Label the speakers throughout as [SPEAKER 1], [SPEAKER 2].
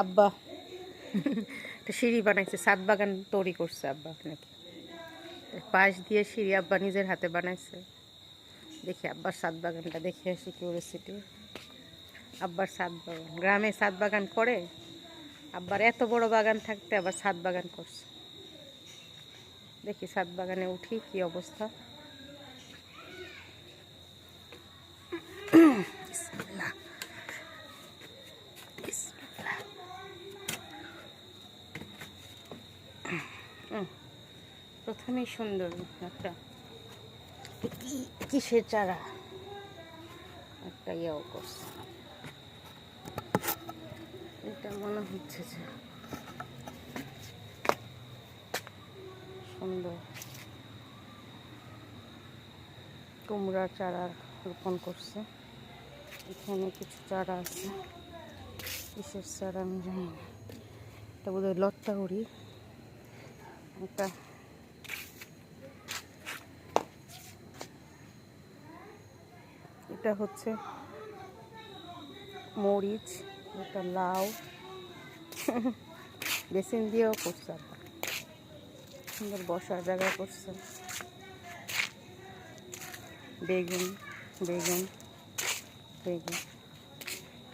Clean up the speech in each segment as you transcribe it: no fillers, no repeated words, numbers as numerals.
[SPEAKER 1] আব্বা একটা সিঁড়ি বানাইছে, ছাদ বাগান তৈরি করছে আব্বা নাকি, পাশ দিয়ে সিঁড়ি আব্বা নিজের হাতে বানাইছে। দেখি আব্বার ছাদ বাগানটা দেখে আসি কিউরিওসিটি। আব্বার ছাদ বাগান, গ্রামে ছাদ বাগান করে, আব্বার এত বড় বাগান থাকতে আবার ছাদ বাগান করছে। দেখি ছাদ বাগানে উঠি কি অবস্থা। প্রথমেই সুন্দর একটা কিসের চারা একটা ইয়েও করছে, এটা মনে হচ্ছে যে সুন্দর কুমড়ার চারা রোপণ করছে। এখানে কিছু চারা আছে, কিসের চারা আমি জানি না, এটা বোধহয় লত্তা উড়ি। একটা এটা হচ্ছে মরিচ, এটা লাউ, বেসিন দিয়েও করছে, সুন্দর বসার জায়গা করছে। বেগুন বেগুন বেগুন,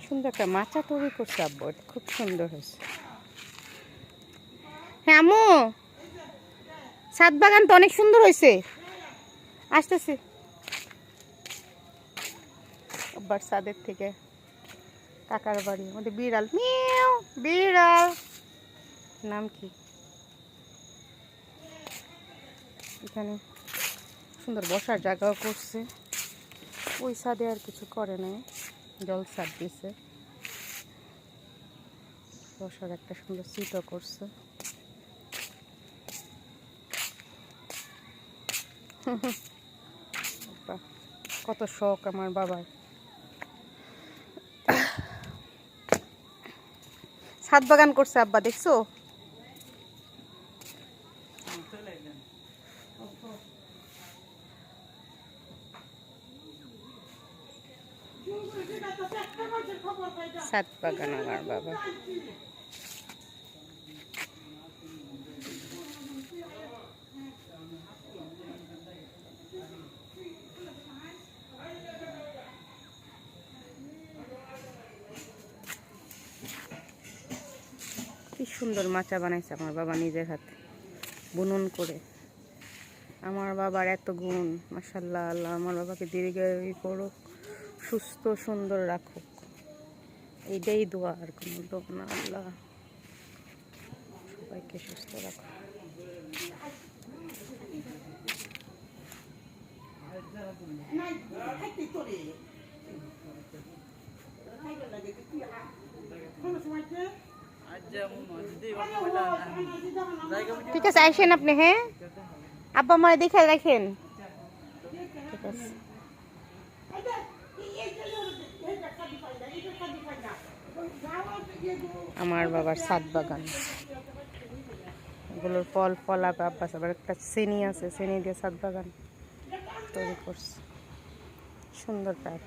[SPEAKER 1] সুন্দর একটা মাচা তৈরি করছে আব্বু, এটা খুব সুন্দর হয়েছে। হ্যাঁ আম্মু, ছাদ বাগান তো অনেক সুন্দর হয়েছে। আসতেছি আব্বার ছাদের থেকে কাকার বাড়ি, আমাদের বিড়াল মিয়াও, বিড়াল নাম কি, এখানে সুন্দর বসার জায়গাও করছে। ওই ছাদে আর কিছু করে নাই, জল ছাদ দিছে, বসার একটা সুন্দর সিটও করছে। কত শখ আমার বাবার, ছাদ বাগান করছে আব্বা, দেখছো? ছাদ বাগান আমার বাবা। কি সুন্দর মাচা বানাইছে আমার বাবা নিজের হাতে বুনন করে। আমার বাবার এত গুণ, মাশাআল্লাহ। আল্লাহ আমার বাবাকে দীর্ঘায়ু করুক, সুস্থ সুন্দর রাখুক, এইটাই দোয়া, আর কোনো দোয়া না। আল্লাহ সবাইকে সুস্থ রাখুক। ঠিক আছে, আসেন আপনি। হ্যাঁ আব্বা মারে দেখে রাখেন, ঠিক আছে। আমার বাবার ছাদ বাগান, এগুলোর ফল ফলাবে আব্বাস। আবার একটা শ্রেণী আছে, শ্রেণী দিয়ে ছাদ বাগান তৈরি করছে, সুন্দর কাজ।